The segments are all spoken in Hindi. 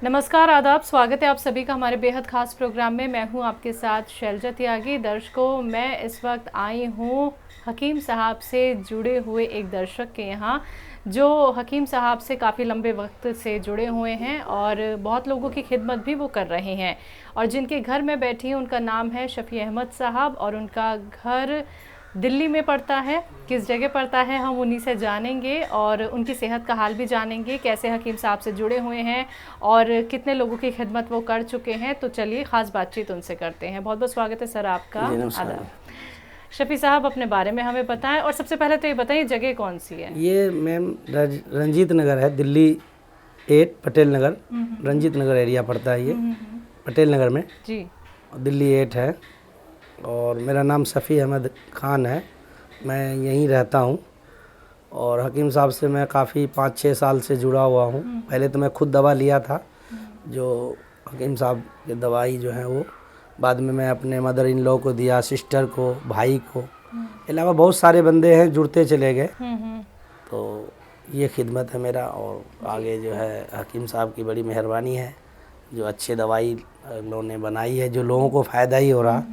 नमस्कार, आदाब, स्वागत है आप सभी का हमारे बेहद खास प्रोग्राम में। मैं हूं आपके साथ शैलजा त्यागी। दर्शकों, मैं इस वक्त आई हूं हकीम साहब से जुड़े हुए एक दर्शक के यहाँ, जो हकीम साहब से काफ़ी लंबे वक्त से जुड़े हुए हैं और बहुत लोगों की खिदमत भी वो कर रहे हैं। और जिनके घर में बैठी हूँ उनका नाम है शफ़ी अहमद साहब और उनका घर दिल्ली में पड़ता है। किस जगह पड़ता है हम उन्हीं से जानेंगे और उनकी सेहत का हाल भी जानेंगे, कैसे हकीम साहब से जुड़े हुए हैं और कितने लोगों की खिदमत वो कर चुके हैं। तो चलिए ख़ास बातचीत उनसे करते हैं। बहुत बहुत स्वागत है सर आपका। आदाब। शफ़ी साहब, अपने बारे में हमें बताएं और सबसे पहले तो ये बताइए जगह कौन सी है? ये मैम रंजीत नगर है, दिल्ली 8 पटेल नगर, रंजीत नगर एरिया पड़ता है ये पटेल नगर में जी। दिल्ली 8 है। और मेरा नाम शफ़ी अहमद ख़ान है, मैं यहीं रहता हूँ। और हकीम साहब से मैं काफ़ी 5-6 साल से जुड़ा हुआ हूँ। पहले तो मैं खुद दवा लिया था, जो हकीम साहब की दवाई जो है वो बाद में मैं अपने मदर इन लॉ को दिया, सिस्टर को, भाई को, अलावा बहुत सारे बंदे हैं जुड़ते चले गए। तो ये खिदमत है मेरा। और आगे जो है हकीम साहब की बड़ी मेहरबानी है, जो अच्छी दवाई उन्होंने बनाई है, जो लोगों को फ़ायदा ही हो रहा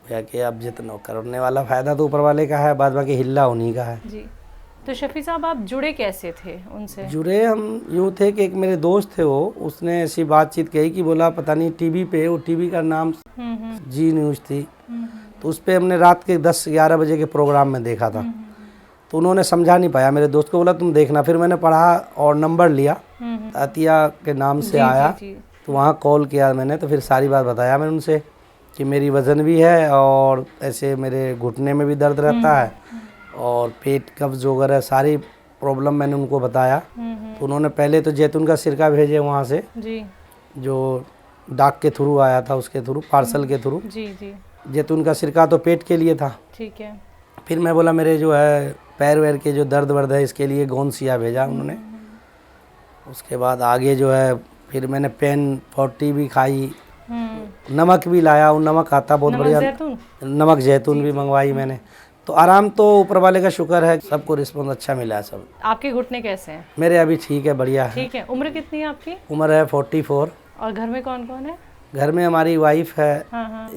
है कि अब जितना करने वाला फ़ायदा तो ऊपर वाले का है, बाद बाकी हिल्ला उन्हीं का है जी। तो शफ़ी साहब, आप जुड़े कैसे थे उनसे? जुड़े हम यूँ थे कि एक मेरे दोस्त थे, वो उसने ऐसी बातचीत कही कि बोला पता नहीं टीवी पे, वो टीवी का नाम जी न्यूज़ थी, तो उस पर हमने रात के 10-11 बजे के प्रोग्राम में देखा था। तो उन्होंने समझा नहीं पाया, मेरे दोस्त को बोला तुम देखना। फिर मैंने पढ़ा और नंबर लिया, अतिया के नाम से आया। तो वहाँ कॉल किया मैंने, तो फिर सारी बात बताया मैंने उनसे कि मेरी वज़न भी है और ऐसे मेरे घुटने में भी दर्द रहता है और पेट कब्ज़ वगैरह सारी प्रॉब्लम मैंने उनको बताया। तो उन्होंने पहले तो जैतून का सिरका भेजे वहाँ से जी। जो डाक के थ्रू आया था, उसके थ्रू, पार्सल के थ्रू। जी जी। जैतून का सिरका तो पेट के लिए था। ठीक है। फिर मैं बोला मेरे जो है पैर वैर के जो दर्द वर्द है, इसके लिए गोंसिया भेजा उन्होंने। उसके बाद आगे जो है फिर मैंने पेन 40 भी खाई, नमक भी लाया, वो नमक आता बहुत बढ़िया, नमक जैतून भी मंगवाई मैंने। तो आराम तो ऊपर वाले का शुक्र है, सबको रिस्पॉन्स अच्छा मिला है सब। आपके घुटने कैसे हैं? मेरे अभी ठीक है, बढ़िया है। ठीक है। उम्र कितनी है आपकी? उम्र है 44। और घर में कौन कौन है? घर में हमारी वाइफ है,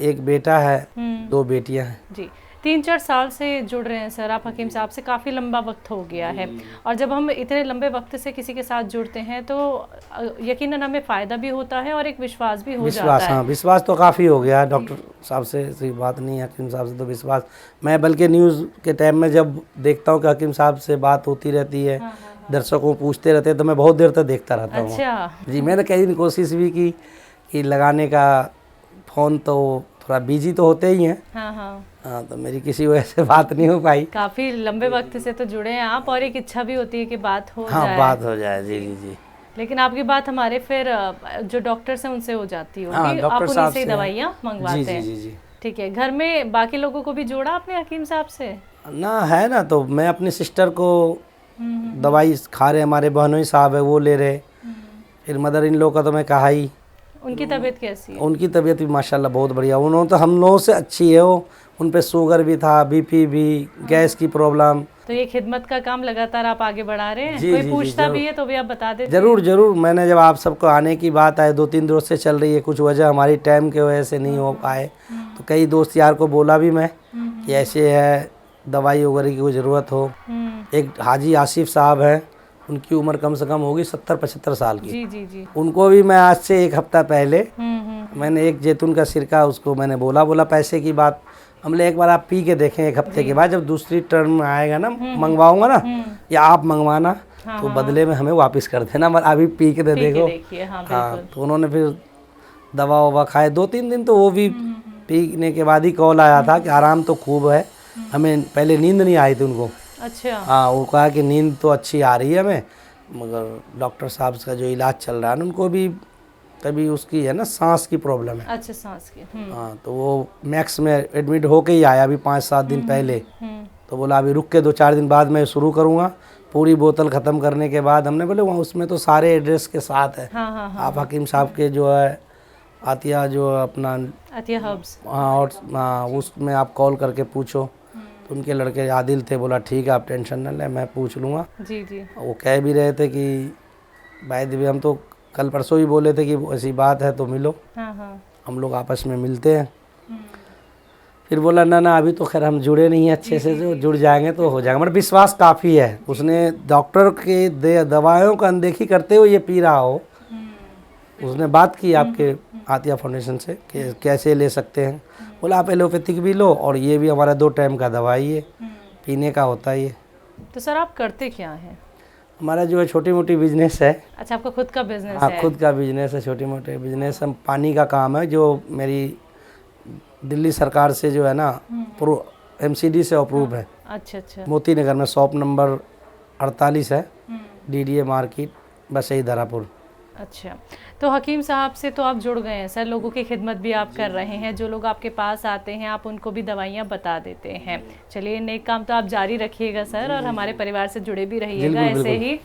एक बेटा है, 2 बेटियां हैं। जी। 3-4 साल से जुड़ रहे हैं सर आप हकीम साहब से, काफ़ी लंबा वक्त हो गया है। और जब हम इतने लंबे वक्त से किसी के साथ जुड़ते हैं तो यकीनन हमें फ़ायदा भी होता है और एक विश्वास भी हो जाता है। हाँ, विश्वास तो काफ़ी हो गया है डॉक्टर साहब से, ऐसी बात नहीं है। हकीम साहब से तो विश्वास, मैं बल्कि न्यूज़ के टाइम में जब देखता हूँ कि हकीम साहब से बात होती रहती है, दर्शकों पूछते रहते हैं, तो मैं बहुत देर तक देखता रहता हूँ। अच्छा जी, मैंने कई दिन कोशिश भी की कि लगाने का फ़ोन, तो थोड़ा बिजी तो होते ही हैं। हाँ, तो मेरी किसी वजह से बात नहीं हो पाई। काफ़ी लंबे वक्त से तो जुड़े हैं आप और एक इच्छा भी होती है कि बात हो हाँ, जाए। बात हो जाए। जी जी जी। लेकिन आपकी बात हमारे फिर जो डॉक्टर्स हैं उनसे हो जाती होगी। हाँ, आप डॉक्टर उन्हीं साहब से ही से दवाइयाँ मंगवाते हैं? जी जी जी। ठीक है। घर में बाकी लोगों को भी जोड़ा आपने हकीम साहब से? ना है ना, तो मैं अपनी सिस्टर को दवाई खा रहे, हमारे बहनोई साहब है वो ले रहे, फिर मदर इन लोग का तो मैं कहा ही। उनकी तबीयत कैसी है? उनकी तबीयत भी माशाल्लाह बहुत बढ़िया, उन्होंने तो हम लोगों से अच्छी है। वो उन पे शुगर भी था, बीपी भी, गैस की प्रॉब्लम। तो ये खिदमत का काम लगातार आप आगे बढ़ा रहे हैं। जी, कोई जी, पूछता भी है तो भी आप बता देते? जरूर जरूर। मैंने जब आप सबको आने की बात आए, 2-3 दोस्त से चल रही है, कुछ वजह हमारी टाइम के वजह से नहीं हो पाए, तो कई दोस्त यार को बोला भी मैं कि ऐसे है, दवाई वगैरह की कोई ज़रूरत हो। एक हाजी आसिफ साहब हैं, उनकी उम्र कम से कम होगी 70-75 साल की। जी जी जी। उनको भी मैं आज से 1 हफ्ता पहले मैंने एक जैतून का सिरका, उसको मैंने बोला पैसे की बात, हमने एक बार आप पी के देखें, 1 हफ्ते के बाद जब दूसरी टर्न में आएगा ना, मंगवाऊंगा ना, या आप मंगवाना, तो बदले में हमें वापस कर देना, मगर अभी पी के देखो। हाँ, तो उन्होंने फिर दवा ववा खाए 2-3 दिन, तो वो भी पीने के बाद ही कॉल आया था कि आराम तो खूब है, हमें पहले नींद नहीं आई थी उनको। अच्छा। हाँ, वो कहा कि नींद तो अच्छी आ रही है हमें, मगर डॉक्टर साहब का जो इलाज चल रहा है उनको भी तभी उसकी है ना सांस की प्रॉब्लम है। अच्छा, सांस की। हाँ, तो वो मैक्स में एडमिट होके ही आया अभी 5-7 दिन पहले। तो बोला अभी रुक के 2-4 दिन बाद मैं शुरू करूँगा, पूरी बोतल ख़त्म करने के बाद। हमने बोले वहाँ उसमें तो सारे एड्रेस के साथ है। आप हकीम साहब के जो है आतिया, जो अपना अतिया हर्ब्स, हाँ, और हाँ, उसमें आप कॉल करके पूछो। तो उनके लड़के आदिल थे, बोला ठीक है आप टेंशन न लें, मैं पूछ लूँगा। जी जी। वो कह भी रहे थे कि भाई देवी हम तो कल परसों ही बोले थे कि ऐसी बात है तो मिलो। हाँ हाँ। हम लोग आपस में मिलते हैं। फिर बोला ना अभी तो खैर हम जुड़े नहीं हैं अच्छे से, जो जुड़ जाएंगे तो हो जाएगा। मतलब विश्वास काफ़ी है। उसने डॉक्टर के दवाइयों का अनदेखी करते हुए ये पी रहा हो। उसने बात की आपके आतिया फाउंडेशन से कि कैसे ले सकते हैं। बोला आप एलोपैथिक भी लो और ये भी हमारा 2 टाइम का दवाई है, पीने का होता है ये। तो सर आप करते क्या हैं? हमारा जो है छोटी मोटी बिजनेस है। अच्छा, आपका खुद का बिजनेस हाँ, है? खुद का बिजनेस है, छोटे मोटे बिजनेस। हम पानी का काम है जो मेरी दिल्ली सरकार से जो है ना MCD से अप्रूव है। अच्छा अच्छा। मोती नगर में शॉप नंबर 48 है, DDA मार्केट, बसई धरापुर। अच्छा, तो हकीम साहब से तो आप जुड़ गए हैं सर, लोगों की खिदमत भी आप कर रहे हैं, जो लोग आपके पास आते हैं आप उनको भी दवाइयाँ बता देते हैं। चलिए, नेक काम तो आप जारी रखिएगा सर, और हमारे परिवार से जुड़े भी रहिएगा ऐसे ही।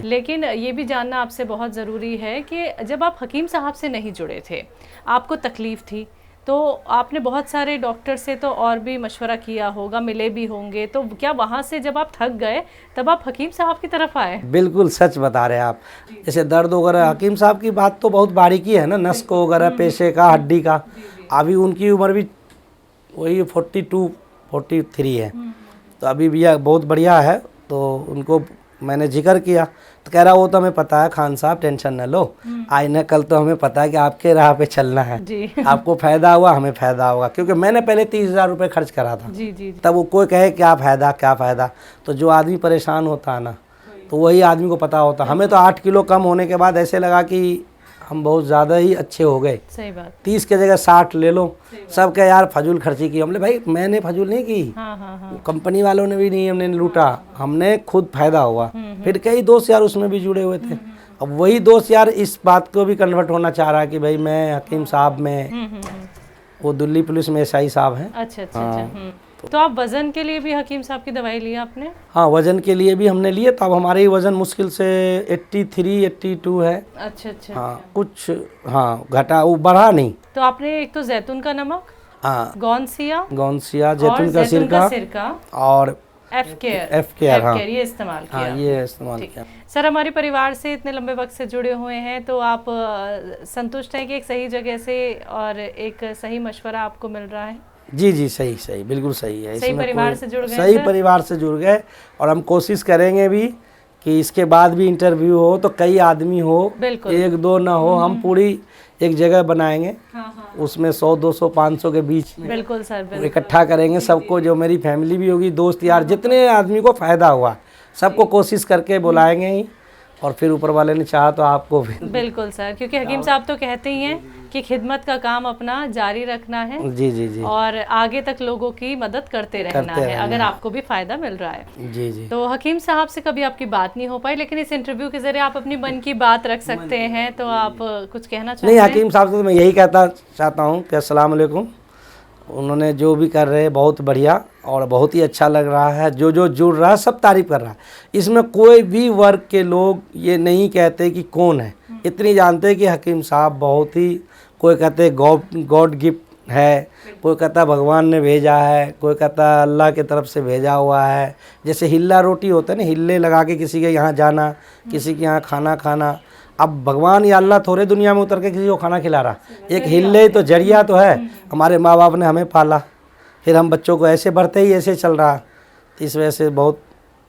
लेकिन ये भी जानना आपसे बहुत ज़रूरी है कि जब आप हकीम साहब से नहीं जुड़े थे, आपको तकलीफ़ थी, तो आपने बहुत सारे डॉक्टर से तो और भी मशवरा किया होगा, मिले भी होंगे, तो क्या वहाँ से जब आप थक गए तब आप हकीम साहब की तरफ आए? बिल्कुल सच बता रहे हैं आप। जैसे दर्द वगैरह, हकीम साहब की बात तो बहुत बारीकी है ना, नस को वगैरह, पेशे का, हड्डी का। अभी उनकी उम्र भी वही 42-43 है, तो अभी भी बहुत बढ़िया है। तो उनको मैंने जिक्र किया तो कह रहा वो तो हमें पता है खान साहब, टेंशन न लो, आज न कल तो हमें पता है कि आपके राह पे चलना है जी। आपको फ़ायदा हुआ, हमें फ़ायदा होगा। क्योंकि मैंने पहले 30,000 रुपये खर्च करा था। जी जी। तब वो कोई कहे क्या फ़ायदा क्या फ़ायदा, तो जो आदमी परेशान होता है ना, तो वही आदमी को पता होता। हमें तो 8 किलो कम होने के बाद ऐसे लगा कि हम बहुत ज़्यादा ही अच्छे हो गए। सही बात। 30 के जगह 60 ले लो। सब कहे यार फजूल खर्ची की। हमने भाई मैंने फजूल नहीं की, हाँ हाँ हाँ। कंपनी वालों ने भी नहीं हमने लूटा, हमने खुद फायदा हुआ। फिर कई दोस्त यार उसमें भी जुड़े हुए थे। अब वही दोस्त यार इस बात को भी कन्वर्ट होना चाह रहा है कि भाई मैं हकीम साहब में, वो दिल्ली पुलिस में SI साहब हैं। अच्छा अच्छा अच्छा। तो आप वजन के लिए भी हकीम साहब की दवाई ली आपने? हाँ, वजन के लिए भी हमने लिए। तब हमारे वजन मुश्किल से 83-82 है। अच्छा अच्छा। हाँ कुछ, हाँ घटा, वो बढ़ा नहीं। तो आपने एक तो जैतून का नमक, हाँ गौनसिया, जैतून का सिरका और F केयर, हाँ ये इस्तेमाल किया। हाँ, ये इस्तेमाल किया। सर, हमारे परिवार से इतने लंबे वक्त से जुड़े हुए हैं, तो आप संतुष्ट हैं कि एक सही जगह से और एक सही मशवरा आपको मिल रहा है? जी जी, सही बिल्कुल सही है। सही परिवार से जुड़ गए? सही परिवार से जुड़ गए। और हम कोशिश करेंगे भी कि इसके बाद भी इंटरव्यू हो तो कई आदमी हो, 1-2 ना हो। हम पूरी एक जगह बनाएंगे, उसमें 100, 200, 500 के बीच में बिल्कुल सर, बिल्कुल इकट्ठा करेंगे सबको। जो मेरी फैमिली भी होगी, दोस्त यार, जितने आदमी को फ़ायदा हुआ सबको कोशिश करके बुलाएंगे ही। और फिर ऊपर वाले ने चाहा तो आपको भी। बिल्कुल सर, क्योंकि हकीम साहब तो कहते ही हैं कि खिदमत का काम अपना जारी रखना है। जी जी जी। और आगे तक लोगों की मदद करते रहना है, अगर आपको भी फायदा मिल रहा है। जी जी। तो हकीम साहब से कभी आपकी बात नहीं हो पाई, लेकिन इस इंटरव्यू के जरिए आप अपनी मन की बात रख सकते हैं। तो आप कुछ कहना चाहते हैं? नहीं, हकीम साहब से तो मैं यही कहता चाहता हूँ कि अस्सलाम वालेकुम। उन्होंने जो भी कर रहे हैं बहुत बढ़िया और बहुत ही अच्छा लग रहा है। जो जो जुड़ रहा है सब तारीफ़ कर रहा है। इसमें कोई भी वर्ग के लोग ये नहीं कहते कि कौन है, इतनी जानते हैं कि हकीम साहब बहुत ही, कोई कहते हैं गॉड गिफ्ट है, कोई कहता भगवान ने भेजा है, कोई कहता अल्लाह की तरफ से भेजा हुआ है। जैसे हिल्ला रोटी होता है ना, हिल्ले लगा के किसी के यहाँ जाना, किसी के यहाँ खाना खाना। अब भगवान या अल्लाह थोड़े दुनिया में उतर के किसी को खाना खिला रहा, एक हिल्ले तो जरिया तो है। हमारे माँ बाप ने हमें पाला, फिर हम बच्चों को ऐसे बढ़ते ही ऐसे चल रहा। इस वजह से बहुत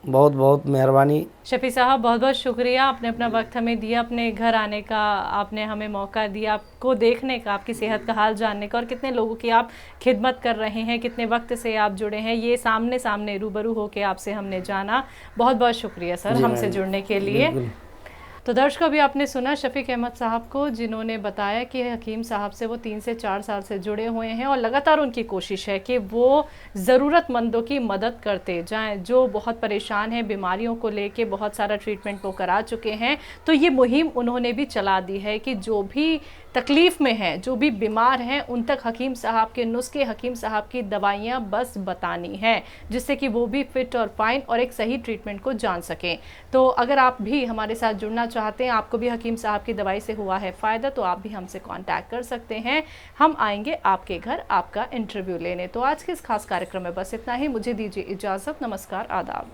बहुत बहुत मेहरबानी। शफी साहब, बहुत बहुत शुक्रिया, आपने अपना वक्त हमें दिया, अपने घर आने का आपने हमें मौका दिया, आपको देखने का, आपकी सेहत का हाल जानने का, और कितने लोगों की आप खिदमत कर रहे हैं, कितने वक्त से आप जुड़े हैं, ये सामने सामने रूबरू होकर आपसे हमने जाना। बहुत बहुत शुक्रिया सर हमसे जुड़ने के लिए। तो दर्शकों, अभी आपने सुना शफीक अहमद साहब को, जिन्होंने बताया कि हकीम साहब से वो 3 से 4 साल से जुड़े हुए हैं और लगातार उनकी कोशिश है कि वो ज़रूरतमंदों की मदद करते जाएं, जो बहुत परेशान हैं, बीमारियों को लेके बहुत सारा ट्रीटमेंट वो करा चुके हैं। तो ये मुहिम उन्होंने भी चला दी है कि जो भी तकलीफ़ में हैं, जो भी बीमार हैं, उन तक हकीम साहब के नुस्खे, हकीम साहब की दवाइयाँ बस बतानी है, जिससे कि वो भी फिट और फाइन और एक सही ट्रीटमेंट को जान सकें। तो अगर आप भी हमारे साथ जुड़ना चाहते हैं, आपको भी हकीम साहब की दवाई से हुआ है फ़ायदा, तो आप भी हमसे कांटेक्ट कर सकते हैं। हम आएंगे आपके घर आपका इंटरव्यू लेने। तो आज के इस खास कार्यक्रम में बस इतना ही। मुझे दीजिए इजाज़त। नमस्कार, आदाब।